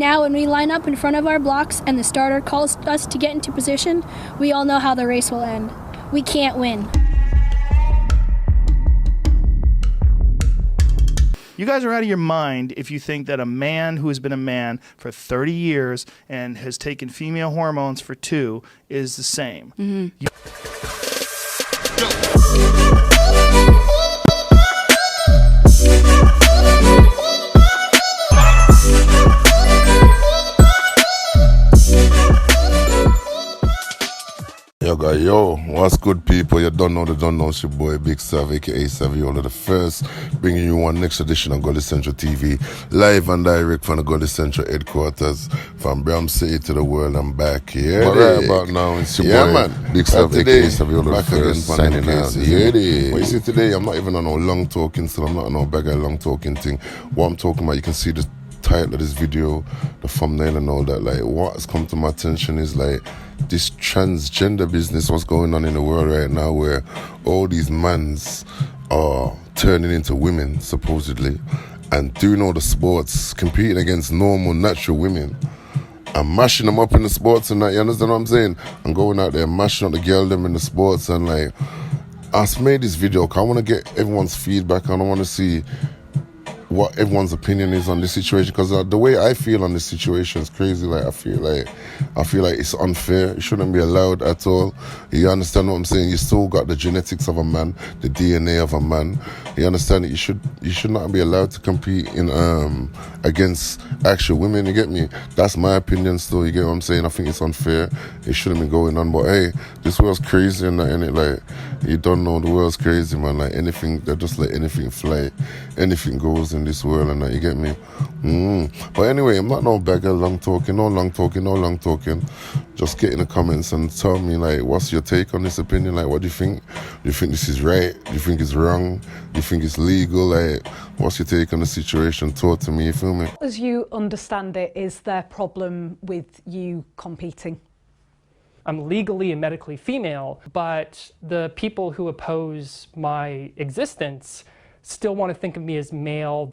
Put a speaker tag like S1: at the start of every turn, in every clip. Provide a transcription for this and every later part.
S1: now when we line up in front of our blocks and the starter calls us to get into position, we all know how the race will end. We can't win.
S2: You guys are out of your mind if you think that a man who has been a man for 30 years and has taken female hormones for 2 is the same.
S3: Mm-hmm.
S4: Yo, what's good, people? You don't know it's your boy Big Sav, aka Saviola the First, bringing you one next edition of Gully Central TV, live and direct from the Gully Central headquarters, from Bram City to the world. I'm back here. Right about now, it's your boy Big Sav, aka Saviola the First, signing out. Well, you see, today I'm not even on no long talking, so I'm not on no bagger long talking thing. What I'm talking about, you can see the title of this video, the thumbnail and all that. Like, what has come to my attention is like this transgender business, what's going on in the world right now, where all these mans are turning into women supposedly and doing all the sports, competing against normal natural women and mashing them up in the sports and that. You understand what I'm saying? And going out there mashing up the girl them in the sports. And like, I made this video because I want to get everyone's feedback and I want to see what everyone's opinion is on this situation, because the way I feel on this situation is crazy. Like I feel like it's unfair. It shouldn't be allowed at all. You understand what I'm saying? You still got the genetics of a man, the DNA of a man. You understand that you should not be allowed to compete in against actual women. You get me? That's my opinion still. You get what I'm saying? I think it's unfair. It shouldn't be going on. But hey, this world's crazy and that, innit? Like, you don't know, the world's crazy, man. Like anything, they just let anything fly. Anything goes in this world and that, you get me? But anyway, I'm not no beggar, no long talking. Just get in the comments and tell me, like, what's your take on this opinion? Like, what do you think? Do you think this is right? Do you think it's wrong? Do you think it's legal? Like, what's your take on the situation? Talk to me, you feel me?
S3: As you understand it, is there a problem with you competing?
S5: I'm legally and medically female, but the people who oppose my existence still want to think of me as male.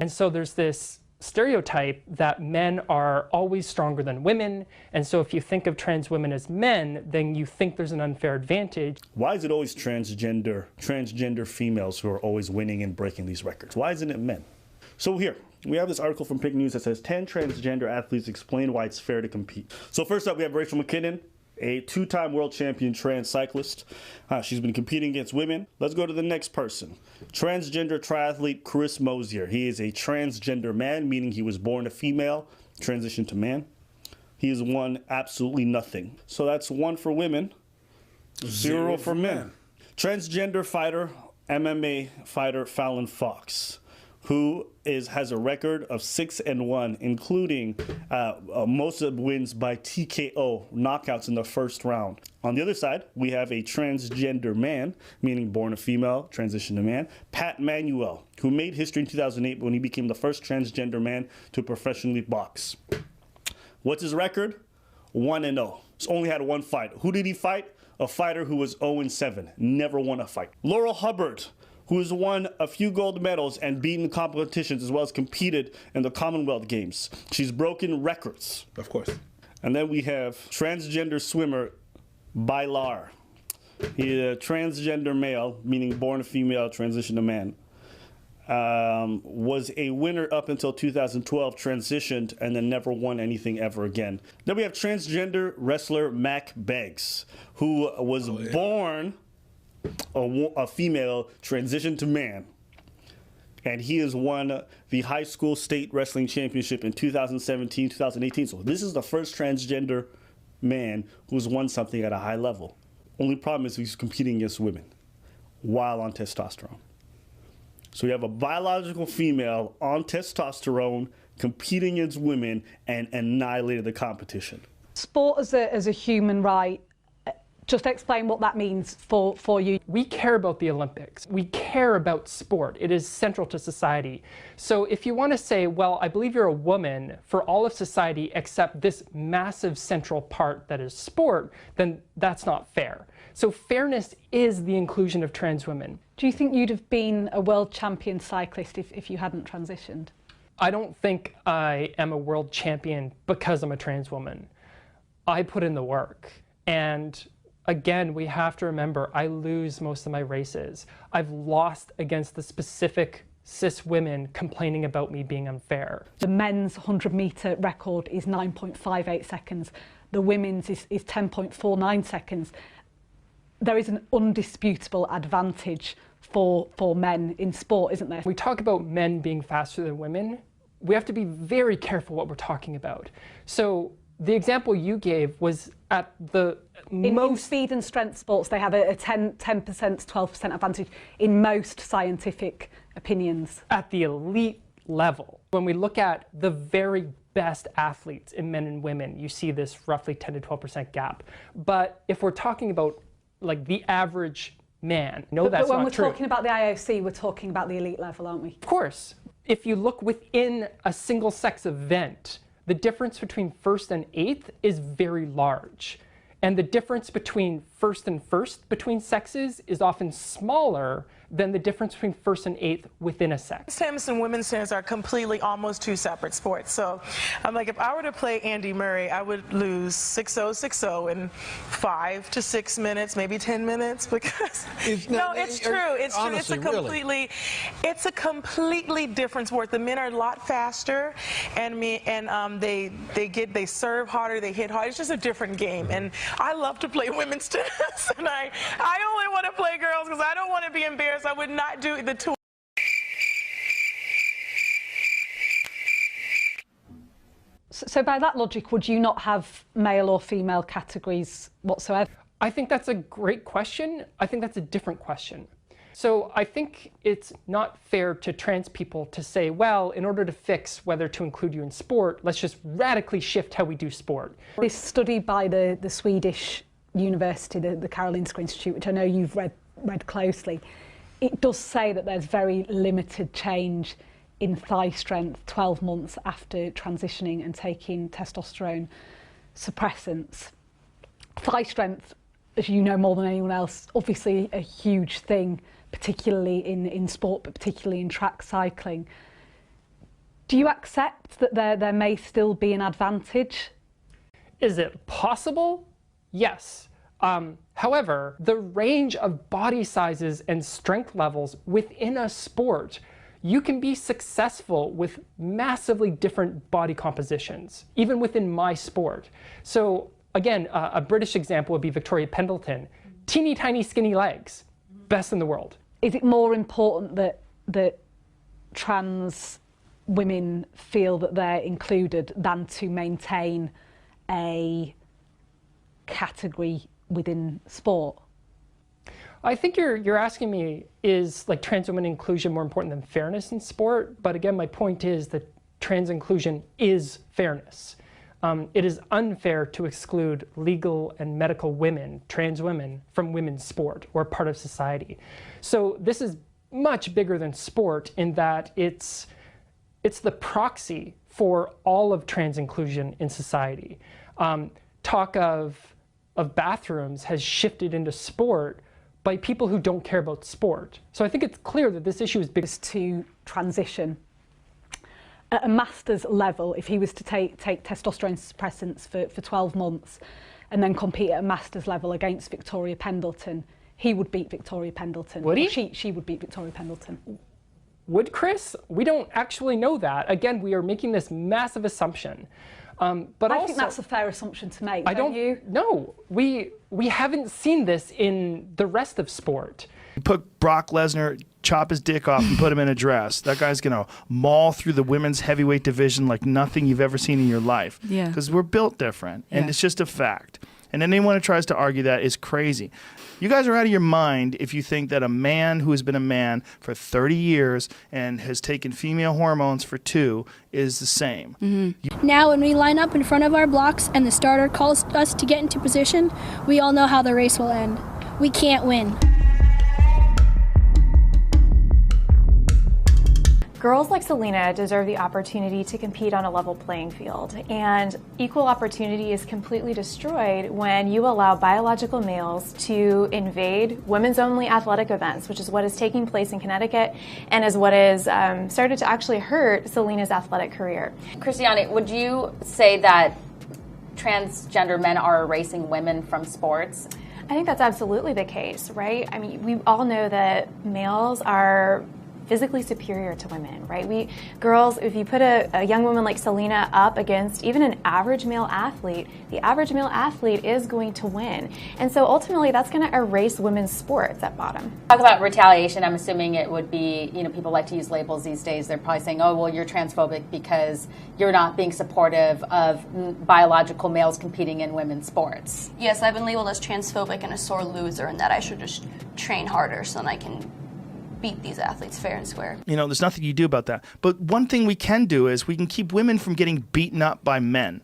S5: And so there's this stereotype that men are always stronger than women, and so if you think of trans women as men, then you think there's an unfair advantage.
S6: Why is it always transgender females who are always winning and breaking these records? Why isn't it men? So here, we have this article from Pink News that says 10 transgender athletes explain why it's fair to compete. So first up, we have Rachel McKinnon, a 2-time world champion trans cyclist. She's been competing against women. Let's go to the next person. Transgender triathlete Chris Mosier. He is a transgender man, meaning he was born a female, transitioned to man. He has won absolutely nothing. So that's 1 for women, 0 for men. Transgender fighter, MMA fighter Fallon Fox, who has a record of 6-1, including most of the wins by TKO, knockouts in the first round. On the other side, we have a transgender man, meaning born a female, transitioned to man, Pat Manuel, who made history in 2008 when he became the first transgender man to professionally box. What's his record? 1-0. He's only had 1 fight. Who did he fight? A fighter who was 0-7, never won a fight. Laurel Hubbard, who has won a few gold medals and beaten competitions as well as competed in the Commonwealth Games. She's broken records.
S7: Of course.
S6: And then we have transgender swimmer Bailar. He's a transgender male, meaning born a female, transitioned to man. Was a winner up until 2012, transitioned, and then never won anything ever again. Then we have transgender wrestler Mac Beggs, who was born a female, transitioned to man, and he has won the high school state wrestling championship in 2017, 2018. So this is the first transgender man who's won something at a high level. Only problem is he's competing against women while on testosterone. So you have a biological female on testosterone competing against women and annihilated the competition.
S3: Sport as a human right, just explain what that means for you.
S5: We care about the Olympics. We care about sport. It is central to society. So if you want to say, well, I believe you're a woman for all of society except this massive central part that is sport, then that's not fair. So fairness is the inclusion of trans women.
S3: Do you think you'd have been a world champion cyclist if you hadn't transitioned?
S5: I don't think I am a world champion because I'm a trans woman. I put in the work. And again, we have to remember, I lose most of my races. I've lost against the specific cis women complaining about me being unfair.
S3: The men's 100-metre record is 9.58 seconds. The women's is 10.49 seconds. There is an undisputable advantage for men in sport, isn't there?
S5: We talk about men being faster than women. We have to be very careful what we're talking about. So the example you gave was at the
S3: In speed and strength sports, they have a 10%, 12% advantage in most scientific opinions.
S5: At the elite level, when we look at the very best athletes in men and women, you see this roughly 10 to 12% gap. But if we're talking about like the average man, that's not true.
S3: But when we're talking about the IOC, we're talking about the elite level, aren't we?
S5: Of course. If you look within a single sex event, the difference between first and eighth is very large. And the difference between first and first between sexes is often smaller than the difference between first and eighth within a sex.
S7: Tennis and women's tennis are completely almost two separate sports. So I'm like, if I were to play Andy Murray, I would lose 6-0, 6-0 in 5 to 6 minutes, maybe 10 minutes, because no, it's true. It's
S8: honestly,
S7: true. It's a completely different sport. The men are a lot faster, and they serve harder, they hit harder. It's just a different game, and I love to play women's tennis, and I only want to play girls because I don't want to be embarrassed. I would not do the two.
S3: So by that logic, would you not have male or female categories whatsoever?
S5: I think that's a great question. I think that's a different question. So I think it's not fair to trans people to say, well, in order to fix whether to include you in sport, let's just radically shift how we do sport.
S3: This study by the Swedish university, the Karolinska Institute, which I know you've read closely, it does say that there's very limited change in thigh strength 12 months after transitioning and taking testosterone suppressants. Thigh strength, as you know more than anyone else, obviously a huge thing, particularly in sport, but particularly in track cycling. Do you accept that there may still be an advantage?
S5: Is it possible? Yes. However, the range of body sizes and strength levels within a sport, you can be successful with massively different body compositions, even within my sport. So again, a British example would be Victoria Pendleton. Teeny tiny skinny legs, best in the world.
S3: Is it more important that trans women feel that they're included than to maintain a category within sport?
S5: I think you're asking me, is like trans women inclusion more important than fairness in sport? But again, my point is that trans inclusion is fairness. It is unfair to exclude legal and medical women, trans women, from women's sport or part of society. So this is much bigger than sport in that it's the proxy for all of trans inclusion in society. Talk of bathrooms has shifted into sport by people who don't care about sport. So I think it's clear that this issue is big.
S3: To transition at a master's level, if he was to take testosterone suppressants for 12 months and then compete at a master's level against Victoria Pendleton, he would beat Victoria Pendleton.
S5: Would he?
S3: She would beat Victoria Pendleton.
S5: Would Chris? We don't actually know that. Again, we are making this massive assumption. But
S3: I think that's a fair assumption to make, don't you?
S5: No, we haven't seen this in the rest of sport.
S2: Put Brock Lesnar, chop his dick off and put him in a dress. That guy's going to maul through the women's heavyweight division like nothing you've ever seen in your life.
S9: Yeah.
S2: Because we're built different, and
S9: Yeah.
S2: it's just a fact. And anyone who tries to argue that is crazy. You guys are out of your mind if you think that a man who has been a man for 30 years and has taken female hormones for 2 is the same.
S1: Now, when we line up in front of our blocks and the starter calls us to get into position, we all know how the race will end. We can't win.
S8: Girls like Selena deserve the opportunity to compete on a level playing field, and equal opportunity is completely destroyed when you allow biological males to invade women's only athletic events, which is what is taking place in Connecticut and is what is started to actually hurt Selena's athletic career.
S9: Christiane, would you say that transgender men are erasing women from sports?
S8: I think that's absolutely the case, right? I mean, we all know that males are physically superior to women, right? Girls, if you put a young woman like Selena up against even an average male athlete, the average male athlete is going to win. And so ultimately that's going to erase women's sports at bottom.
S9: Talk about retaliation. I'm assuming it would be, people like to use labels these days. They're probably saying, oh, well, you're transphobic because you're not being supportive of biological males competing in women's sports.
S10: Yes, I've been labeled as transphobic and a sore loser, and that I should just train harder so that I can beat these athletes fair and square.
S2: There's nothing you do about that. But one thing we can do is we can keep women from getting beaten up by men.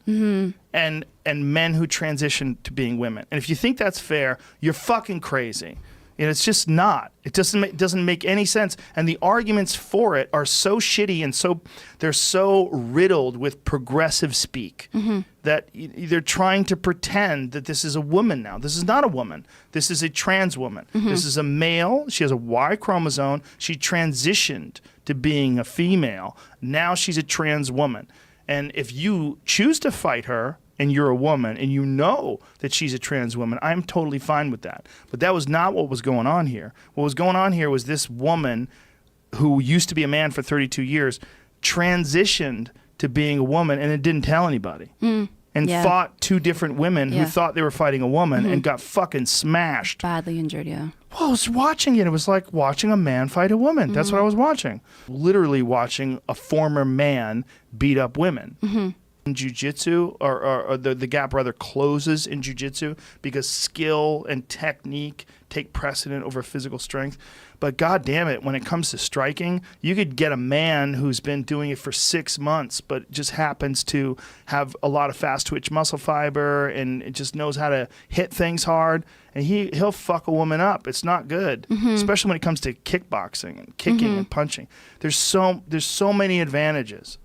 S2: And men who transition to being women. And if you think that's fair, you're fucking crazy. And it's just not. It doesn't make any sense. And the arguments for it are so shitty and they're so riddled with progressive speak that they're trying to pretend that this is a woman now. This is not a woman. This is a trans woman. This is a male. She has a Y chromosome. She transitioned to being a female. Now she's a trans woman. And if you choose to fight her, and you're a woman, and you know that she's a trans woman, I'm totally fine with that. But that was not what was going on here. What was going on here was this woman who used to be a man for 32 years transitioned to being a woman, and it didn't tell anybody. And fought two different women who thought they were fighting a woman and got fucking smashed.
S11: Badly injured, yeah.
S2: Well, I was watching it. It was like watching a man fight a woman. That's what I was watching. Literally watching a former man beat up women. In jiu-jitsu, or the gap rather closes in jiu-jitsu because skill and technique take precedent over physical strength. But God damn it, when it comes to striking, you could get a man who's been doing it for 6 months, but just happens to have a lot of fast twitch muscle fiber and it just knows how to hit things hard, and he'll fuck a woman up. It's not good, especially when it comes to kickboxing and kicking and punching. There's so many advantages.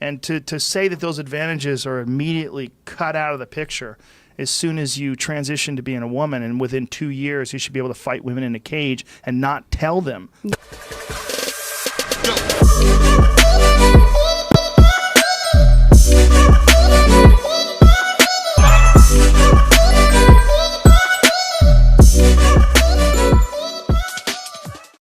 S2: And to say that those advantages are immediately cut out of the picture as soon as you transition to being a woman, and within 2 years you should be able to fight women in a cage and not tell them.